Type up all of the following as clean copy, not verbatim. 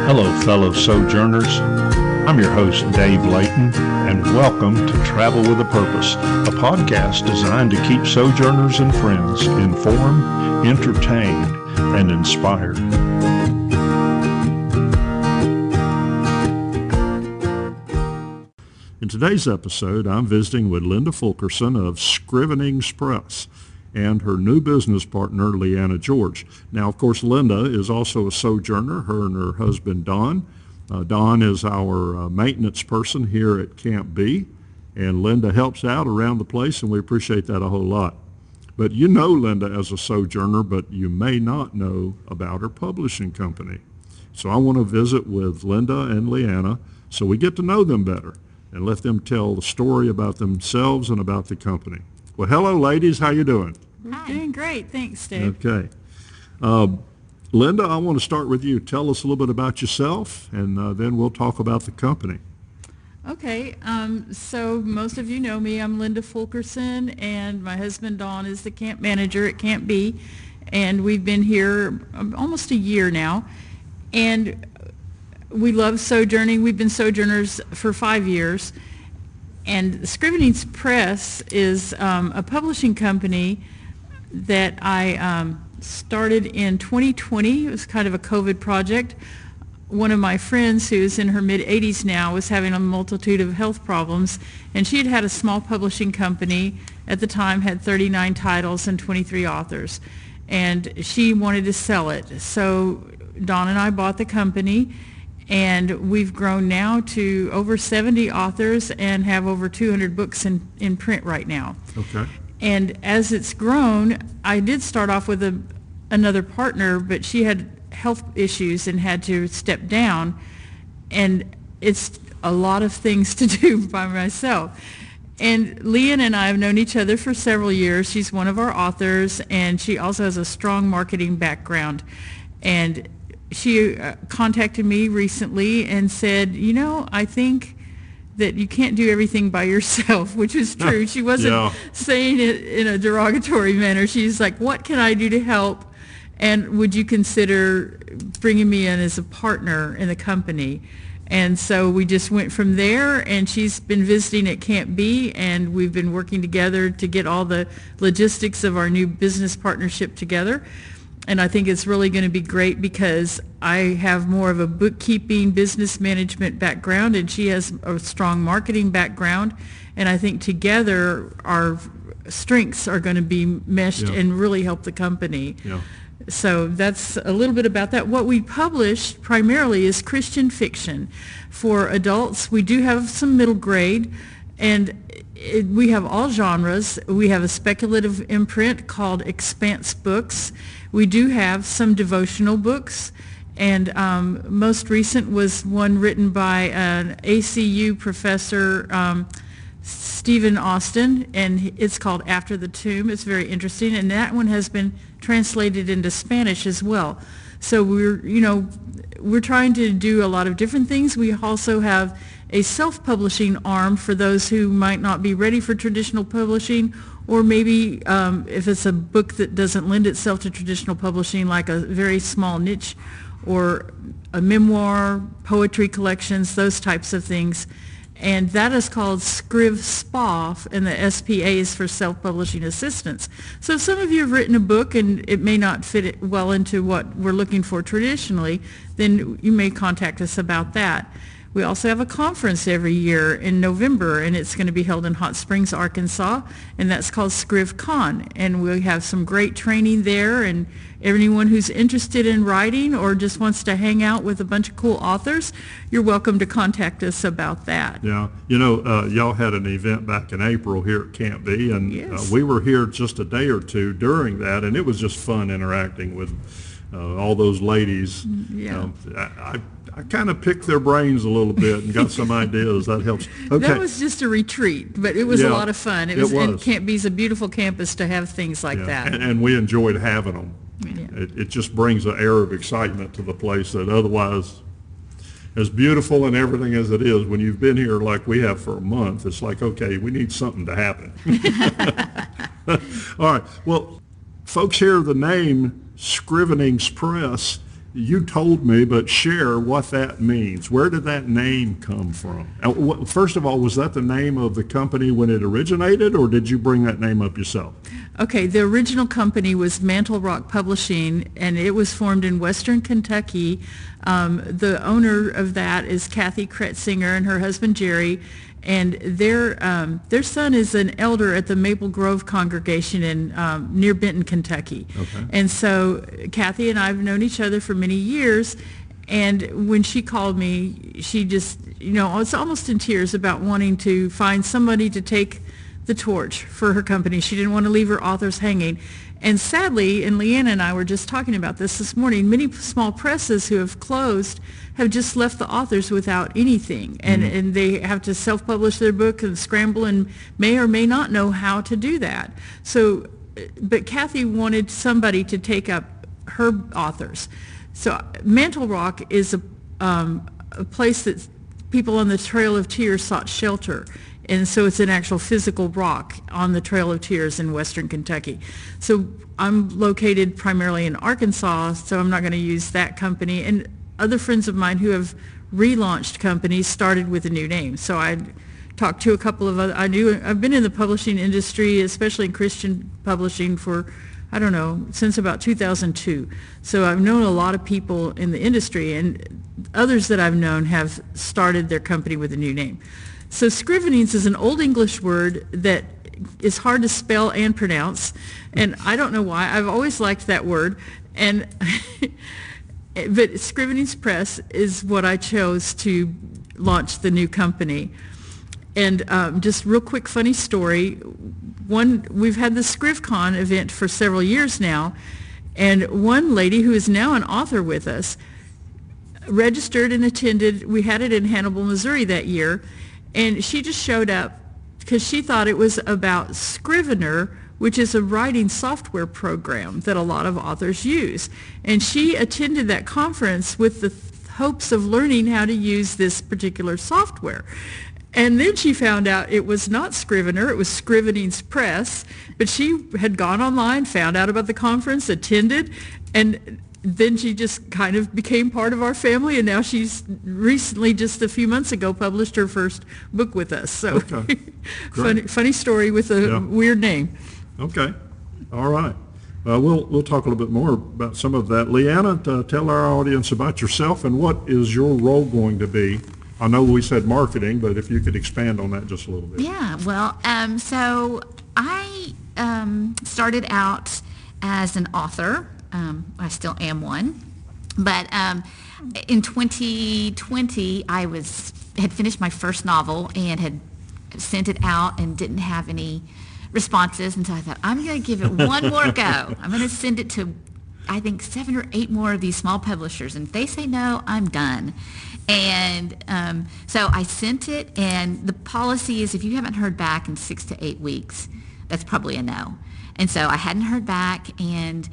Hello, fellow sojourners. I'm your host, Dave Layton, and welcome to Travel with a Purpose, a podcast designed to keep sojourners and friends informed, entertained, and inspired. In today's episode, I'm visiting with Linda Fulkerson of Scrivenings Press and her new business partner, Liana George. Now, of course, Linda is also a sojourner, her and her husband, Don. Don is our maintenance person here at Camp B, and Linda helps out around the place, and we appreciate that a whole lot. But you know Linda as a sojourner, but you may not know about her publishing company. So I want to visit with Linda and Liana so we get to know them better and let them tell the story about themselves and about the company. Well, hello, ladies. How you doing? Hi. Doing great. Thanks, Dave. Okay. Linda, I want to start with you. Tell us a little bit about yourself, and then we'll talk about the company. Okay. So most of you know me. I'm Linda Fulkerson, and my husband, Don, is the camp manager at Camp B, and we've been here almost a year now, and we love sojourning. We've been sojourners for 5 years, and Scrivenings Press is a publishing company that I started in 2020. It was kind of a COVID project. One of my friends, who's in her mid-80s now, was having a multitude of health problems, and she had had a small publishing company at the time, had 39 titles and 23 authors, and she wanted to sell it. So Don and I bought the company, and we've grown now to over 70 authors and have over 200 books in print right now. Okay. And as it's grown, I did start off with another partner, but she had health issues and had to step down. And it's a lot of things to do by myself. And Liana and I have known each other for several years. She's one of our authors, and she also has a strong marketing background. And she contacted me recently and said, you know, I think that you can't do everything by yourself, which is true. She wasn't saying it in a derogatory manner. She's like, what can I do to help? And would you consider bringing me in as a partner in the company? And so we just went from there, and she's been visiting at Camp B, and we've been working together to get all the logistics of our new business partnership together. And I think it's really going to be great because I have more of a bookkeeping, business management background, and she has a strong marketing background. And I think together our strengths are going to be meshed and really help the company. Yeah. So that's a little bit about that. What we publish primarily is Christian fiction. For adults, we do have some middle grade, and we have all genres. We have a speculative imprint called Expanse Books. We do have some devotional books, and most recent was one written by an ACU professor, Stephen Austin, and it's called After the Tomb. It's very interesting, and that one has been translated into Spanish as well. So we're trying to do a lot of different things. We also have a self-publishing arm for those who might not be ready for traditional publishing, or maybe if it's a book that doesn't lend itself to traditional publishing, like a very small niche or a memoir, poetry collections, those types of things. And that is called Scriv SPA, and the SPA is for self-publishing assistance. So if some of you have written a book and it may not fit it well into what we're looking for traditionally, then you may contact us about that. We also have a conference every year in November, and it's going to be held in Hot Springs, Arkansas, and that's called ScrivCon. And we have some great training there, and anyone who's interested in writing or just wants to hang out with a bunch of cool authors, you're welcome to contact us about that. Yeah. You know, y'all had an event back in April here at Camp B, and we were here just a day or two during that, and it was just fun interacting with all those ladies. Yeah. I kind of picked their brains a little bit and got some ideas. That helps. Okay. That was just a retreat, but it was a lot of fun. It was. And Camp B's a beautiful campus to have things like that. And we enjoyed having them. Yeah. It just brings an air of excitement to the place that otherwise, as beautiful and everything as it is, when you've been here like we have for a month, it's like, okay, we need something to happen. All right. Well, folks hear the name Scrivenings Press, you told me, but share what that means. Where did that name come from? First of all, was that the name of the company when it originated, or did you bring that name up yourself? Okay, the original company was Mantle Rock Publishing, and it was formed in Western Kentucky. The owner of that is Kathy Kretzinger and her husband Jerry, and their son is an elder at the Maple Grove congregation in near Benton, Kentucky. Okay. And so Kathy and I have known each other for many years, and when she called me, she just, it's almost in tears about wanting to find somebody to take the torch for her company. She didn't want to leave her authors hanging. And sadly, and Liana and I were just talking about this morning, many small presses who have closed have just left the authors without anything. And they have to self-publish their book and scramble and may or may not know how to do that. So, but Kathy wanted somebody to take up her authors. So Mantle Rock is a place that people on the Trail of Tears sought shelter. And so it's an actual physical rock on the Trail of Tears in Western Kentucky. So I'm located primarily in Arkansas, so I'm not going to use that company. And other friends of mine who have relaunched companies started with a new name. So I talked to a couple of other, I've been in the publishing industry, especially in Christian publishing, for, I don't know, since about 2002. So I've known a lot of people in the industry, and others that I've known have started their company with a new name. So Scrivenings is an Old English word that is hard to spell and pronounce, and I don't know why. I've always liked that word, and but Scrivenings Press is what I chose to launch the new company. And just real quick funny story. We've had the ScrivCon event for several years now, and one lady who is now an author with us registered and attended. We had it in Hannibal, Missouri that year. And she just showed up because she thought it was about Scrivener, which is a writing software program that a lot of authors use. And she attended that conference with the hopes of learning how to use this particular software. And then she found out it was not Scrivener, it was Scrivenings Press. But she had gone online, found out about the conference, attended, and then she just kind of became part of our family, and now she's recently, just a few months ago, published her first book with us. So, okay. funny story with a weird name. Okay, all right. We'll talk a little bit more about some of that. Liana, tell our audience about yourself and what is your role going to be. I know we said marketing, but if you could expand on that just a little bit. Yeah, well, so I started out as an author. I still am one, but in 2020 I had finished my first novel and had sent it out and didn't have any responses, and so I thought, I'm going to give it one more go. I'm going to send it to, I think, 7 or 8 more of these small publishers, and if they say no, I'm done. And so I sent it, and the policy is if you haven't heard back in 6 to 8 weeks, that's probably a no. And so I hadn't heard back, and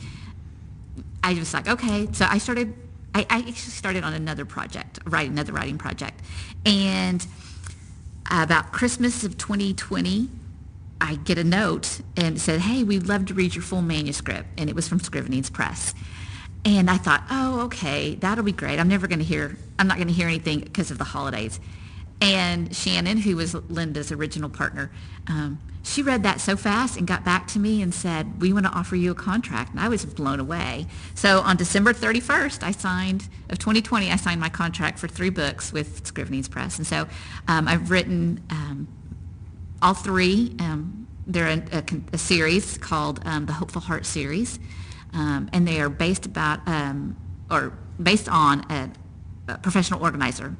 I was like, okay. So I actually started on another project, another writing project. And about Christmas of 2020, I get a note and it said, hey, we'd love to read your full manuscript. And it was from Scrivenings Press. And I thought, oh, okay, that'll be great. I'm not going to hear anything because of the holidays. And Shannon, who was Linda's original partner, she read that so fast and got back to me and said, we want to offer you a contract. And I was blown away. So on December 31st, of 2020, I signed my contract for 3 books with Scrivenings Press. And so I've written all 3. They're a series called the Hopeful Heart series. And they are based on a professional organizer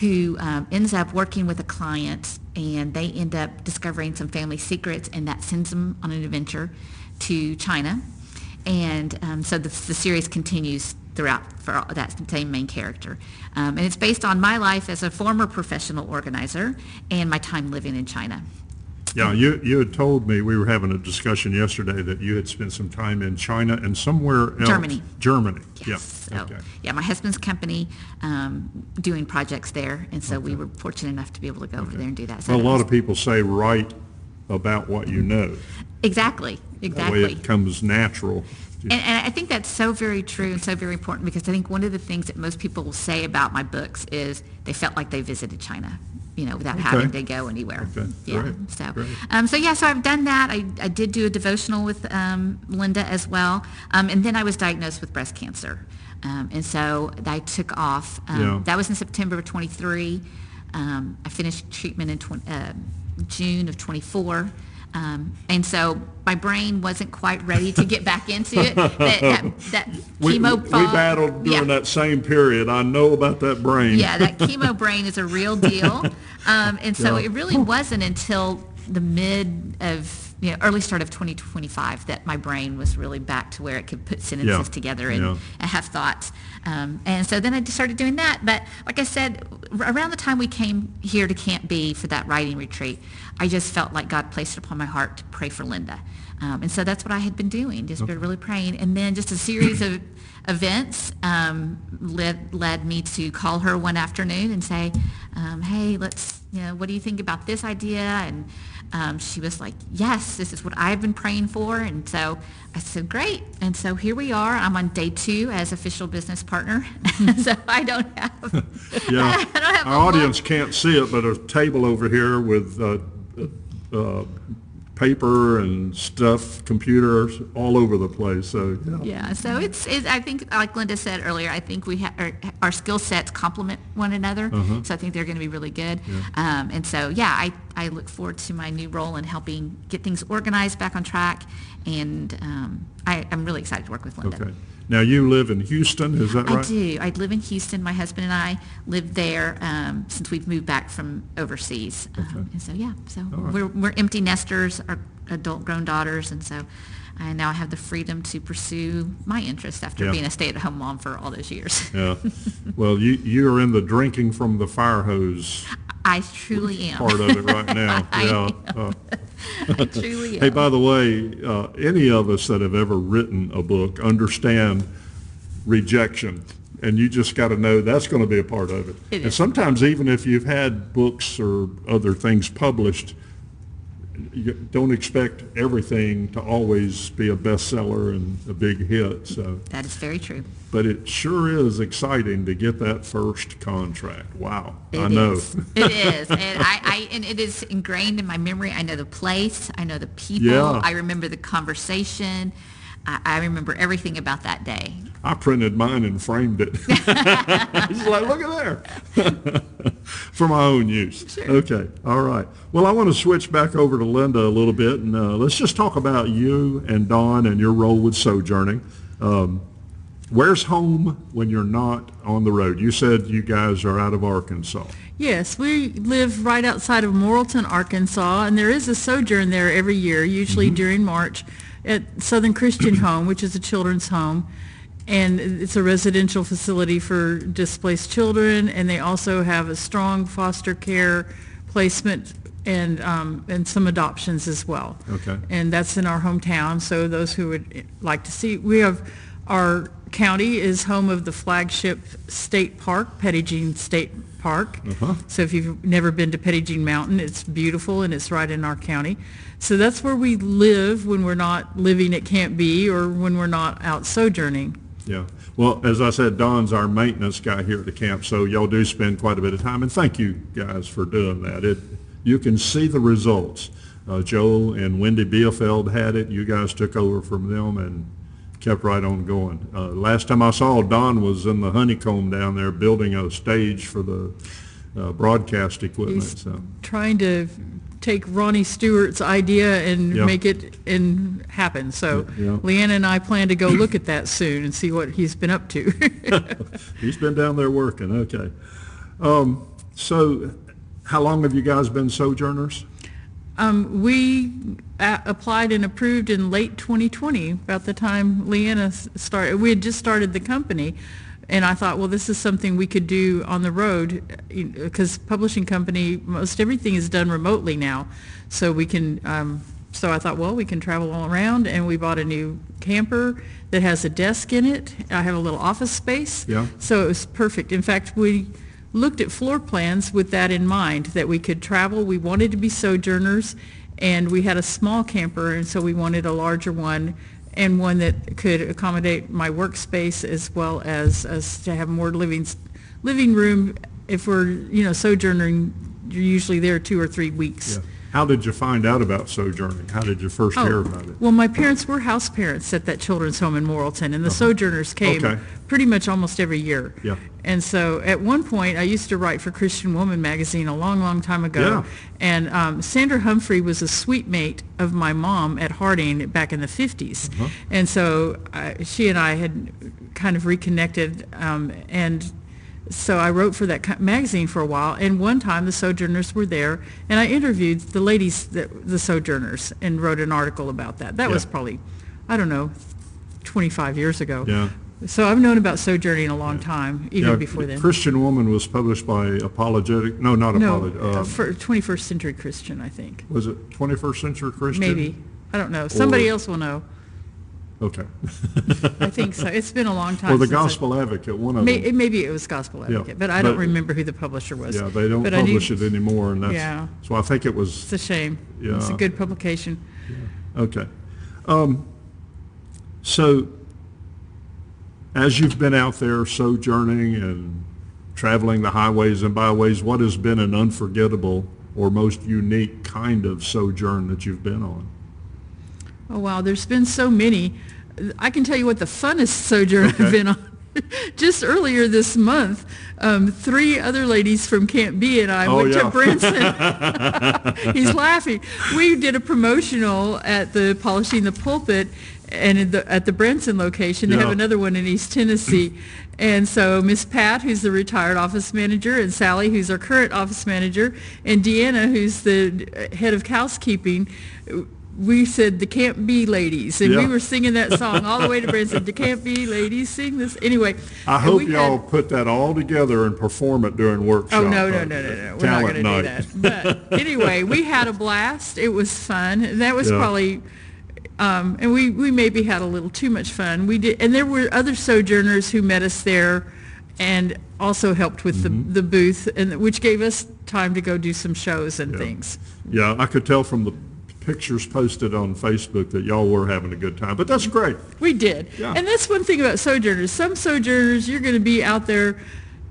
who ends up working with a client, and they end up discovering some family secrets, and that sends them on an adventure to China. And so the series continues throughout for that same main character. And it's based on my life as a former professional organizer and my time living in China. Yeah, you had told me, we were having a discussion yesterday, that you had spent some time in China and somewhere else. Germany. Yes. Yeah. So, okay. yeah, my husband's company doing projects there, and so we were fortunate enough to be able to go over there and do that. So well, a lot of people say write about what you know. Exactly. That way it comes natural. And I think that's so very true and so very important, because I think one of the things that most people will say about my books is they felt like they visited China, without having to go anywhere. Okay. Yeah. Great. So, Great. so I've done that. I did do a devotional with Linda as well, and then I was diagnosed with breast cancer, and so I took off. That was in September of 23. I finished treatment in June of 24. And so my brain wasn't quite ready to get back into it. That chemo we battled during that same period. I know about that brain. Yeah, that chemo brain is a real deal. And so it really wasn't until the early start of 2025 that my brain was really back to where it could put sentences together and have thoughts. And so then I started doing that. But like I said, around the time we came here to Camp B for that writing retreat, I just felt like God placed it upon my heart to pray for Linda. And so that's what I had been doing, just been really praying. And then just a series of events led me to call her one afternoon and say, hey, what do you think about this idea? And she was like, yes, this is what I've been praying for. And so I said, great. And so here we are. I'm on day 2 as official business partner. So I don't have our audience can't see it, but a table over here with paper and stuff, computers all over the place. So so it's I think, like Linda said earlier, I think our skill sets complement one another. So I think they're going to be really good. And so I look forward to my new role in helping get things organized back on track, and I'm really excited to work with Linda. Okay. Now you live in Houston, is that right? I do. I live in Houston. My husband and I live there since we've moved back from overseas. And so we're empty nesters, our adult grown daughters, and so I now have the freedom to pursue my interests after being a stay-at-home mom for all those years. Well, you're in the drinking from the fire hose. I truly am. Part of it right now. I truly am. Hey, by the way, any of us that have ever written a book understand rejection, and you just got to know that's going to be a part of it. And sometimes even if you've had books or other things published, you don't expect everything to always be a bestseller and a big hit. So that is very true. But it sure is exciting to get that first contract. Wow. I know. It is. And it is ingrained in my memory. I know the place. I know the people. Yeah. I remember the conversation. I remember everything about that day. I printed mine and framed it. Just like, look at there. For my own use. Sure. Okay. All right. Well, I want to switch back over to Linda a little bit, and let's just talk about you and Dawn and your role with Sojourning. Where's home when you're not on the road? You said you guys are out of Arkansas. Yes, we live right outside of Morrilton, Arkansas, and there is a sojourn there every year, usually during March, at Southern Christian Home, which is a children's home. And it's a residential facility for displaced children, and they also have a strong foster care placement and some adoptions as well. Okay. And that's in our hometown, so those who would like to see. Our county is home of the flagship state park, Petit Jean State Park. So if you've never been to Petit Jean Mountain, it's beautiful, and it's right in our county. So that's where we live when we're not living at Camp B or when we're not out sojourning. Yeah. Well, as I said, Don's our maintenance guy here at the camp, so y'all do spend quite a bit of time, and thank you guys for doing that. You can see the results. Joe and Wendy Bielfeld had it. You guys took over from them and kept right on going. Last time I saw Don was in the honeycomb down there building a stage for the broadcast equipment. He's trying to take Ronnie Stewart's idea and make it happen. So Liana and I plan to go look at that soon and see what he's been up to. He's been down there working. Okay. So how long have you guys been sojourners? We applied and approved in late 2020, about the time Liana started. We had just started the company, and I thought, well, this is something we could do on the road, because publishing company, most everything is done remotely now. So we can, so I thought, well, we can travel all around, and we bought a new camper that has a desk in it. I have a little office space. Yeah. So it was perfect. In fact, we looked at floor plans with that in mind, that we could travel. We wanted to be sojourners, and we had a small camper, and so we wanted a larger one and one that could accommodate my workspace as well as to have more living room. If we're, sojourning, you're usually there 2 or 3 weeks. Yeah. How did you find out about sojourning? How did you first hear about it? Well, my parents were house parents at that children's home in Morrilton, and the Sojourners came pretty much almost every year. Yeah. And so at one point, I used to write for Christian Woman magazine a long, long time ago. Yeah. And Sandra Humphrey was a suite mate of my mom at Harding back in the 50s. And so she and I had kind of reconnected, and so I wrote for that magazine for a while, and one time the Sojourners were there, and I interviewed the ladies, the Sojourners, and wrote an article about that. That was probably, 25 years ago. Yeah. So I've known about sojourning a long time, even before then. Christian Woman was published by Apologetic, no, not Apologetic. For 21st Century Christian, I think. Was it 21st Century Christian? Maybe. I don't know. Somebody else will know. Okay. I think so. It's been a long time. Or the Gospel Advocate, one of them. Maybe it was Gospel Advocate, but I don't remember who the publisher was. Yeah, they don't publish it anymore, and that's, so I think it was. It's a shame. Yeah. It's a good publication. Yeah. Okay. So, as you've been out there sojourning and traveling the highways and byways, what has been an unforgettable or most unique kind of sojourn that you've been on? Oh, wow. There's been so many. I can tell you what the funnest sojourn I've been on. Just earlier this month, 3 other ladies from Camp B and I went to Branson. He's laughing. We did a promotional at the Polishing the Pulpit, and at the Branson location. They have another one in East Tennessee. And so Miss Pat, who's the retired office manager, and Sally, who's our current office manager, and Deanna, who's the head of housekeeping, we said the Camp B ladies, and we were singing that song all the way to Branson. The Camp B ladies sing this. Anyway, I hope y'all put that all together and perform it during workshop. Oh, no. We're not going to do that. But anyway, we had a blast. It was fun. And that was probably, and we maybe had a little too much fun. We did, and there were other sojourners who met us there and also helped with the booth, and which gave us time to go do some shows and things. Yeah, I could tell from the pictures posted on Facebook that y'all were having a good time, but that's great. We did. Yeah. And that's one thing about sojourners. Some sojourners, you're going to be out there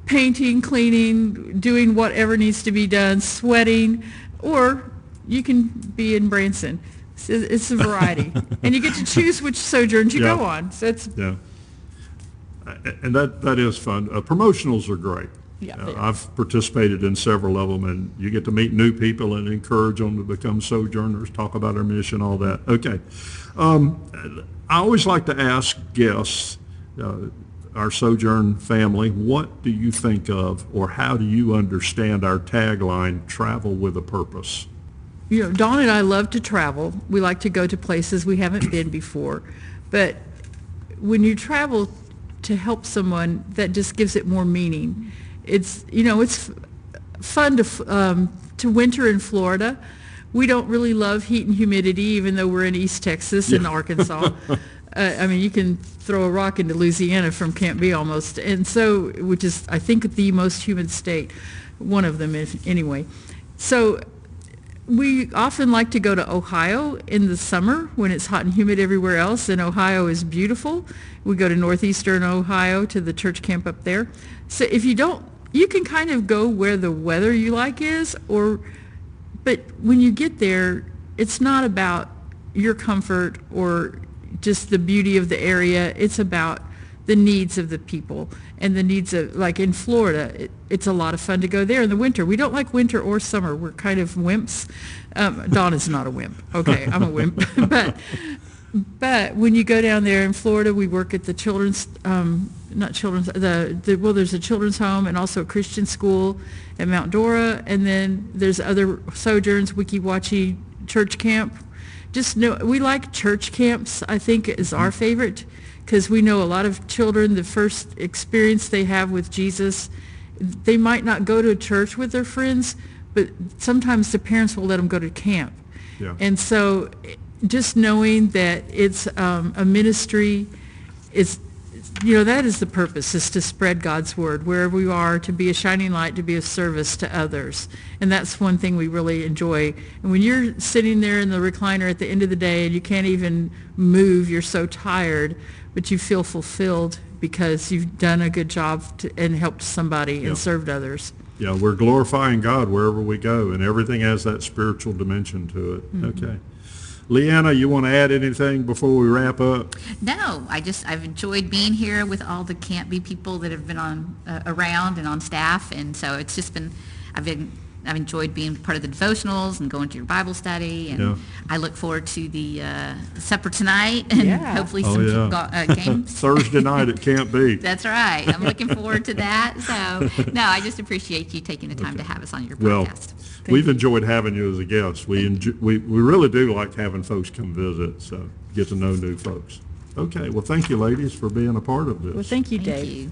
painting, cleaning, doing whatever needs to be done, sweating, or you can be in Branson. It's a variety. And you get to choose which sojourns you go on. So it's and that is fun. Promotionals are great. Yeah, I've participated in several of them, and you get to meet new people and encourage them to become sojourners, talk about our mission, all that. Okay. I always like to ask guests, our Sojourn family, what do you think of, or how do you understand our tagline, travel with a purpose? Dawn and I love to travel. We like to go to places we haven't been before. But when you travel to help someone, that just gives it more meaning. It's fun to winter in Florida. We don't really love heat and humidity, even though we're in East Texas and Arkansas. You can throw a rock into Louisiana from Camp B almost, and so, which is, I think, the most humid state, one of them anyway. So we often like to go to Ohio in the summer when it's hot and humid everywhere else, and Ohio is beautiful. We go to northeastern Ohio to the church camp up there. So if you can kind of go where the weather you like is, but when you get there, it's not about your comfort or just the beauty of the area. It's about the needs of the people and the needs of, like in Florida, it's a lot of fun to go there in the winter. We don't like winter or summer. We're kind of wimps. Dawn is not a wimp. Okay, I'm a wimp. But when you go down there in Florida, we work at the children's, there's a children's home and also a Christian school at Mount Dora, and then there's other sojourns, Weeki Wachee church camp. We like church camps, I think, is our favorite, because we know a lot of children, the first experience they have with Jesus, they might not go to a church with their friends, but sometimes the parents will let them go to camp. Yeah. And so just knowing that it's a ministry, it's that is the purpose, is to spread God's word wherever we are, to be a shining light, to be of service to others. And that's one thing we really enjoy. And when you're sitting there in the recliner at the end of the day and you can't even move, you're so tired, but you feel fulfilled because you've done a good job and helped somebody and served others. Yeah, we're glorifying God wherever we go, and everything has that spiritual dimension to it. Mm-hmm. Okay. Leanna, you want to add anything before we wrap up? No, I've enjoyed being here with all the Can't Be people that have been on around and on staff, and so it's just been, I've enjoyed being part of the devotionals and going to your Bible study, and I look forward to the supper tonight and hopefully some games. Thursday night it can't be. That's right. I'm looking forward to that. So, no, I just appreciate you taking the time to have us on your podcast. We've enjoyed having you as a guest. We really do like having folks come visit, so get to know new folks. Okay, well, thank you, ladies, for being a part of this. Well, thank you, Dave. Thank you.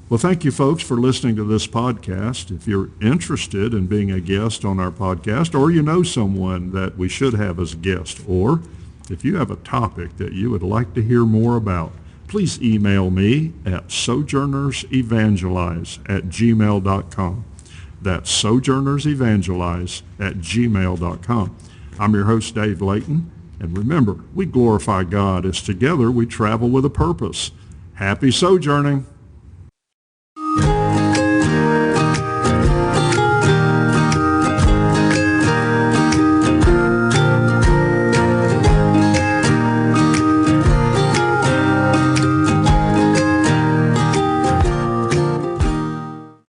Well, thank you, folks, for listening to this podcast. If you're interested in being a guest on our podcast, or you know someone that we should have as a guest, or if you have a topic that you would like to hear more about, please email me at sojournersevangelize@gmail.com. That's sojournersevangelize@gmail.com. I'm your host, Dave Layton, and remember, we glorify God as together we travel with a purpose. Happy sojourning.